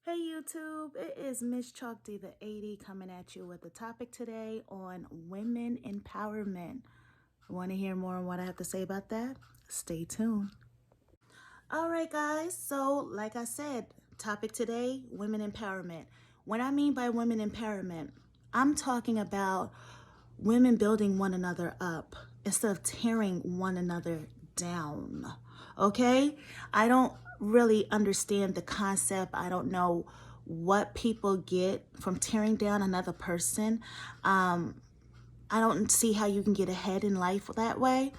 Hey YouTube, it is Miss Chalk D the 80 coming at you with a topic today on women empowerment. Want to hear more on what I have to say about that? Stay tuned. All right, guys. So, like I said, topic today, women empowerment. What I mean by women empowerment, I'm talking about women building one another up instead of tearing one another down. Okay? I don't really understand the concept. I don't know what people get from tearing down another person. I don't see how you can get ahead in life that way.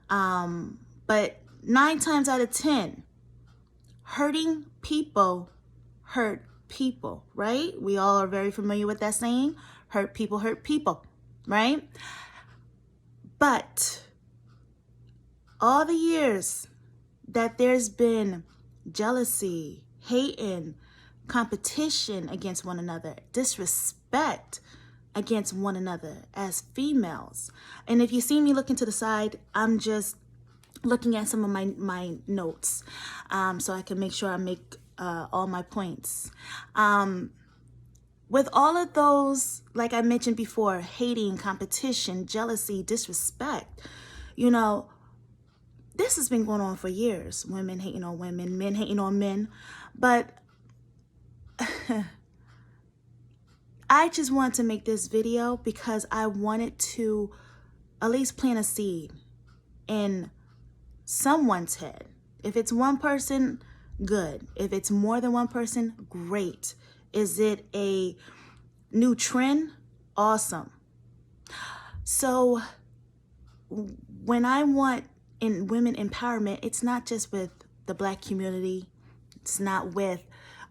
But 9 times out of 10, hurting people hurt people, right? We all are very familiar with that saying, hurt people, right? But all the years that there's been jealousy, hating, competition against one another, disrespect against one another as females. And if you see me looking to the side, I'm just looking at some of my notes so I can make sure I make all my points. With all of those, like I mentioned before, hating, competition, jealousy, disrespect, this has been going on for years. Women hating on women, men hating on men. But I just wanted to make this video because I wanted to at least plant a seed in someone's head. If it's one person, good. If it's more than one person, great. Is it a new trend? Awesome. So when I want in women empowerment, it's not just with the Black community. It's not with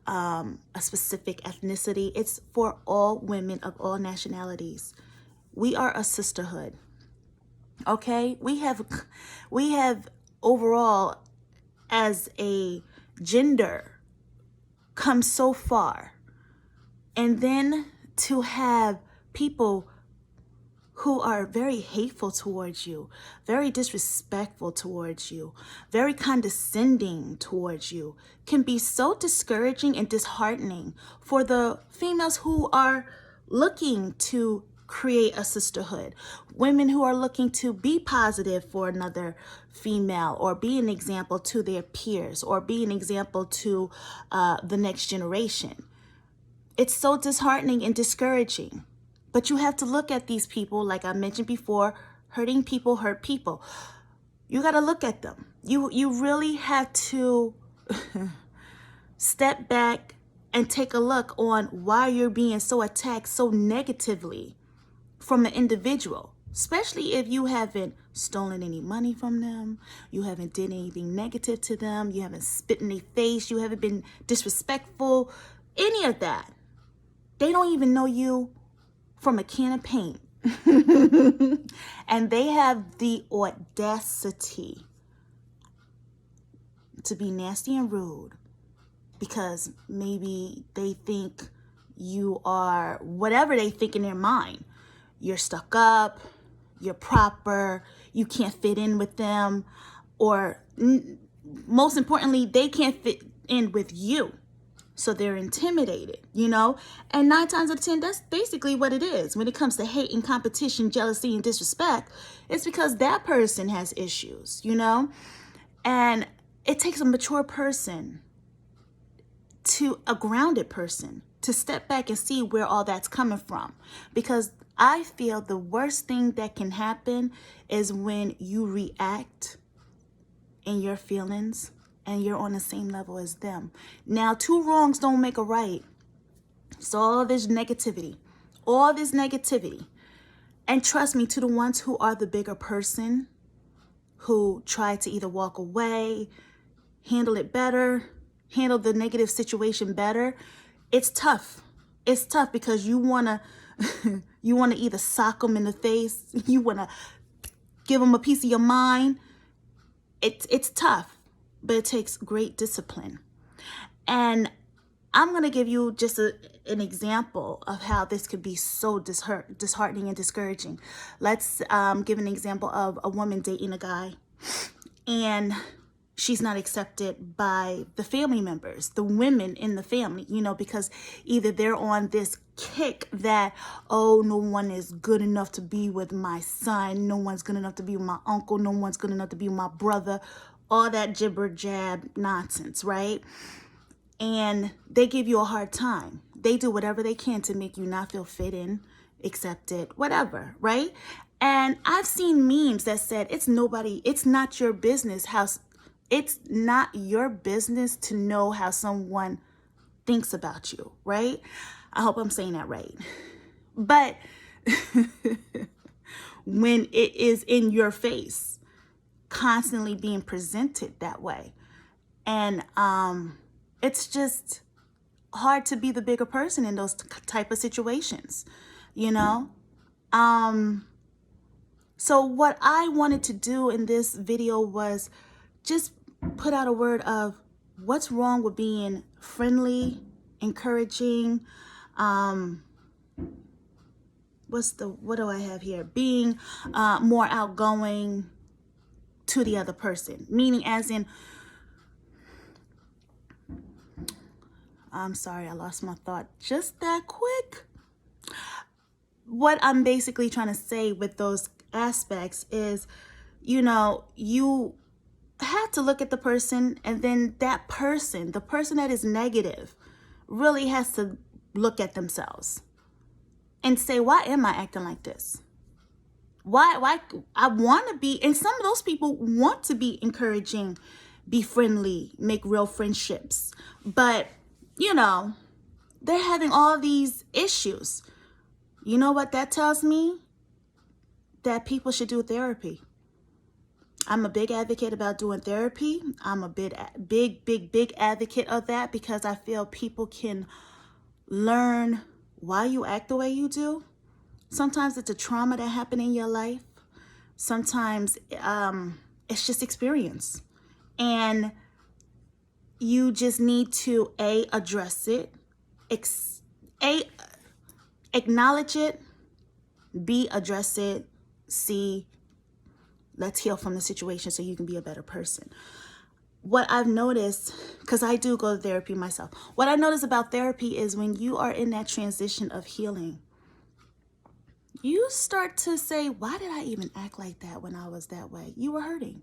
a specific ethnicity. It's for all women of all nationalities. We are a sisterhood. Okay? We have overall as a gender come so far. And then to have people who are very hateful towards you, very disrespectful towards you, very condescending towards you, can be so discouraging and disheartening for the females who are looking to create a sisterhood, women who are looking to be positive for another female or be an example to their peers or be an example to the next generation. It's so disheartening and discouraging. But you have to look at these people, like I mentioned before, hurting people hurt people. You got to look at them. You really have to step back and take a look on why you're being so attacked so negatively from the individual, especially if you haven't stolen any money from them, you haven't did anything negative to them, you haven't spit in their face, you haven't been disrespectful, any of that. They don't even know you from a can of paint. And they have the audacity to be nasty and rude because maybe they think you are whatever they think in their mind. You're stuck up, you're proper, you can't fit in with them, or most importantly, they can't fit in with you. So they're intimidated, and 9 times out of 10, that's basically what it is. When it comes to hate and competition, jealousy and disrespect, it's because that person has issues, and it takes a mature person, a grounded person, to step back and see where all that's coming from. Because I feel the worst thing that can happen is when you react in your feelings and you're on the same level as them. Now, 2 wrongs don't make a right. So all this negativity. And trust me, to the ones who are the bigger person, who try to either walk away, handle it better, handle the negative situation better, it's tough. It's tough because you wanna either sock them in the face, you wanna give them a piece of your mind. It's tough. But it takes great discipline. And I'm going to give you just an example of how this could be so disheartening and discouraging. Let's give an example of a woman dating a guy. And she's not accepted by the family members, the women in the family, because either they're on this kick that, oh, no one is good enough to be with my son, no one's good enough to be with my uncle, no one's good enough to be with my brother, all that jibber jab nonsense, right? And they give you a hard time. They do whatever they can to make you not feel fit in, accepted, whatever, right? And I've seen memes that said, it's not your business it's not your business to know how someone thinks about you, right? I hope I'm saying that right. But when it is in your face, constantly being presented that way, and it's just hard to be the bigger person in those type of situations, So what I wanted to do in this video was just put out a word of what's wrong with being friendly, encouraging, what do I have here? Being more outgoing to the other person, meaning as in, I'm sorry, I lost my thought just that quick. What I'm basically trying to say with those aspects is, you have to look at the person, and then that person, the person that is negative, really has to look at themselves and say, why am I acting like this? Why I want to be, and some of those people want to be encouraging, be friendly, make real friendships, but they're having all these issues. You know what that tells me? That people should do therapy. I'm a big advocate about doing therapy. I'm a big advocate of that, because I feel people can learn why you act the way you do. Sometimes it's a trauma that happened in your life. Sometimes it's just experience. And you just need to address it, acknowledge it, B, address it, C, let's heal from the situation so you can be a better person. What I've noticed, because I do go to therapy myself, what I notice about therapy is when you are in that transition of healing, you start to say, why did I even act like that when I was that way? You were hurting.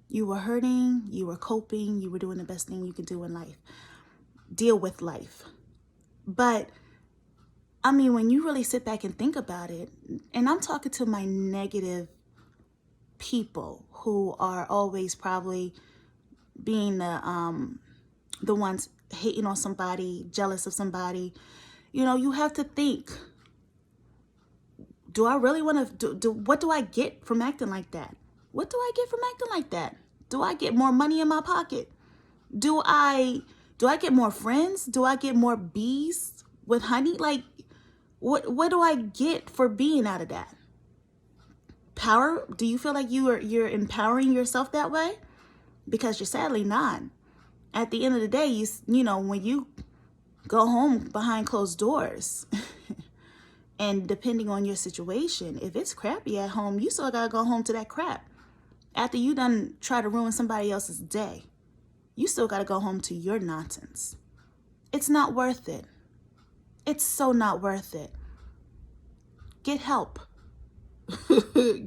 You were hurting, you were coping, you were doing the best thing you could do in life. Deal with life. But I mean, when you really sit back and think about it, and I'm talking to my negative people who are always probably being the ones hating on somebody, jealous of somebody, you have to think, do I really want to what do I get from acting like that? What do I get from acting like that? Do I get more money in my pocket? Do I get more friends? Do I get more bees with honey? Like, what do I get for being out of that? Power? Do you feel like you're empowering yourself that way? Because you're sadly not. At the end of the day, when you go home behind closed doors, and depending on your situation, if it's crappy at home, you still gotta go home to that crap. After you done try to ruin somebody else's day, you still gotta go home to your nonsense. It's not worth it. It's so not worth it. Get help.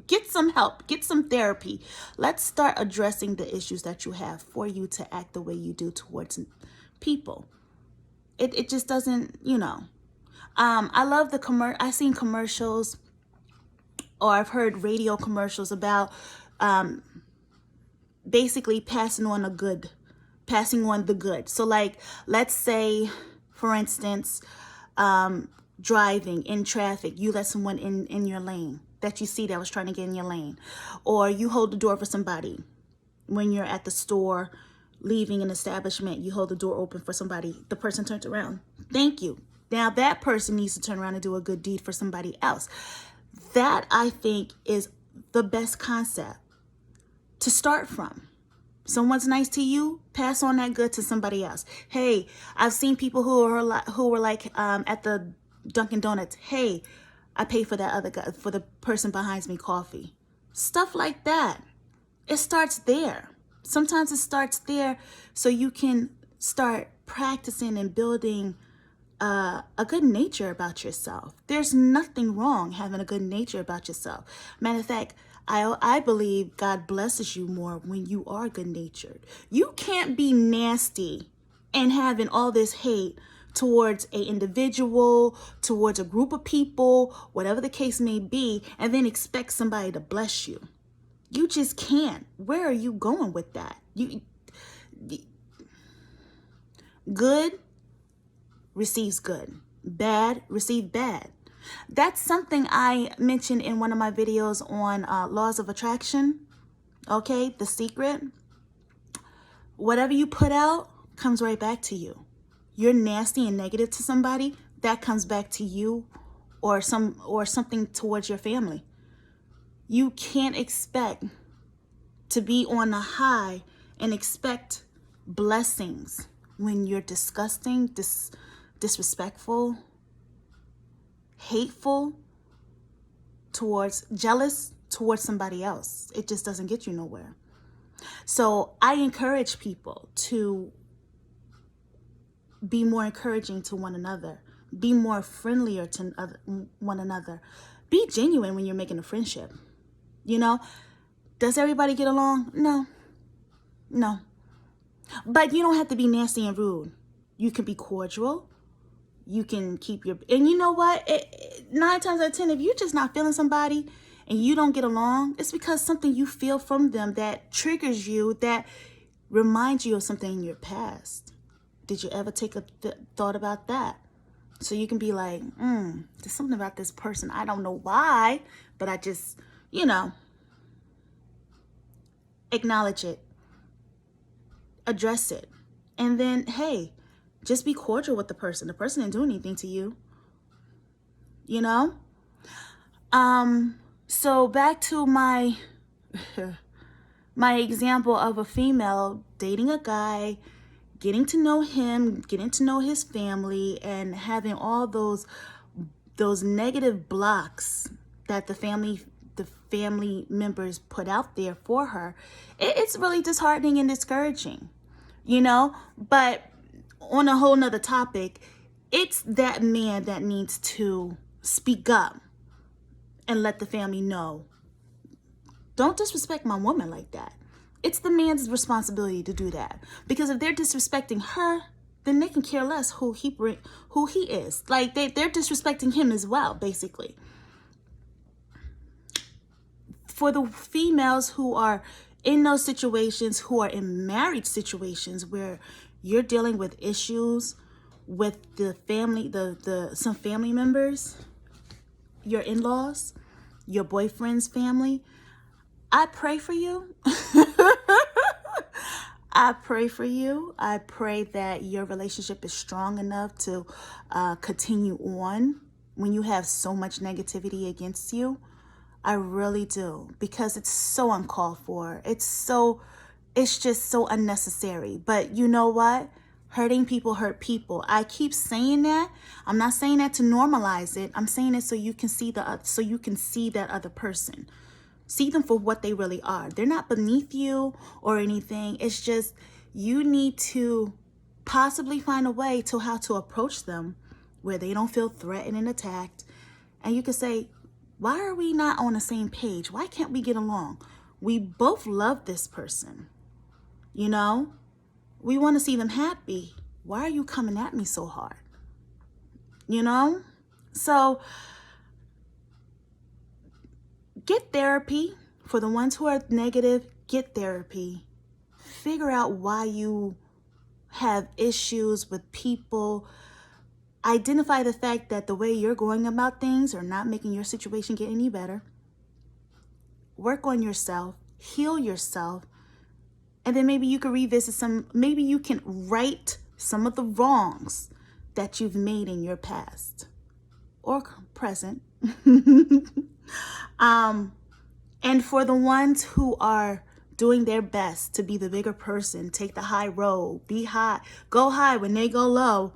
Get some help. Get some therapy. Let's start addressing the issues that you have for you to act the way you do towards people. It just doesn't, I love I've seen commercials, or I've heard radio commercials about basically passing on the good. So like, let's say, for instance, driving in traffic, you let someone in your lane that you see that was trying to get in your lane, or you hold the door for somebody when you're at the store, leaving an establishment, you hold the door open for somebody, the person turns around, thank you. Now that person needs to turn around and do a good deed for somebody else. That, I think, is the best concept to start from. Someone's nice to you, pass on that good to somebody else. Hey, I've seen people who were like at the Dunkin' Donuts, hey, I pay for that other guy, for the person behind me, coffee. Stuff like that. It starts there. Sometimes it starts there so you can start practicing and building a good nature about yourself. There's nothing wrong having a good nature about yourself. Matter of fact, I believe God blesses you more when you are good natured. You can't be nasty and having all this hate towards a individual, towards a group of people, whatever the case may be, and then expect somebody to bless you. You just can't. Where are you going with that? Good receives good. Bad receive bad. That's something I mentioned in one of my videos on laws of attraction. Okay, The Secret. Whatever you put out comes right back to you. You're nasty and negative to somebody, that comes back to you or something towards your family. You can't expect to be on a high and expect blessings when you're disgusting, disrespectful, hateful, jealous towards somebody else. It just doesn't get you nowhere. So I encourage people to be more encouraging to one another, be more friendlier to one another, be genuine when you're making a friendship. You know, does everybody get along? No. But you don't have to be nasty and rude. You can be cordial. You can keep and you know what? 9 times out of 10, if you're just not feeling somebody and you don't get along, it's because something you feel from them that triggers you, that reminds you of something in your past. Did you ever take a thought about that? So you can be like, there's something about this person. I don't know why, but I just, acknowledge it, address it, and then, hey, just be cordial with the person. The person didn't do anything to you, So back to my example of a female dating a guy, getting to know him, getting to know his family, and having all those negative blocks that the family members put out there for her. It's really disheartening and discouraging, But on a whole nother topic, it's that man that needs to speak up and let the family know, don't disrespect my woman like that. It's the man's responsibility to do that. Because if they're disrespecting her, then they can care less who he is. Like they're disrespecting him as well, basically. For the females who are in those situations, who are in marriage situations where you're dealing with issues with the family, some family members, your in-laws, your boyfriend's family, I pray for you. I pray for you. I pray that your relationship is strong enough to continue on when you have so much negativity against you. I really do, because it's so uncalled for. It's just so unnecessary. But you know what? Hurting people hurt people. I keep saying that. I'm not saying that to normalize it. I'm saying it so you can see that other person. See them for what they really are. They're not beneath you or anything. It's just you need to possibly find a way to how to approach them where they don't feel threatened and attacked. And you can say, why are we not on the same page? Why can't we get along? We both love this person. We want to see them happy. Why are you coming at me so hard? So get therapy. For the ones who are negative, get therapy. Figure out why you have issues with people. Identify the fact that the way you're going about things are not making your situation get any better. Work on yourself, heal yourself, and then maybe you can maybe you can right some of the wrongs that you've made in your past or present. And for the ones who are doing their best to be the bigger person, take the high road, be high, go high when they go low.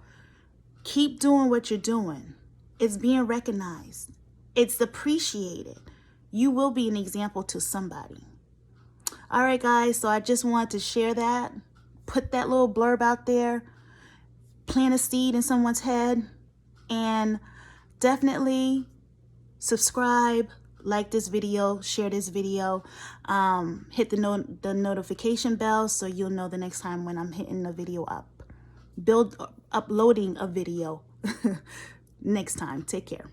Keep doing what you're doing. It's being recognized. It's appreciated. You will be an example to somebody. All right, guys, so I just wanted to share that, put that little blurb out there, plant a seed in someone's head, and definitely subscribe, like this video, share this video, hit the notification bell so you'll know the next time when I'm hitting the video up. Uploading a video next time. Take care.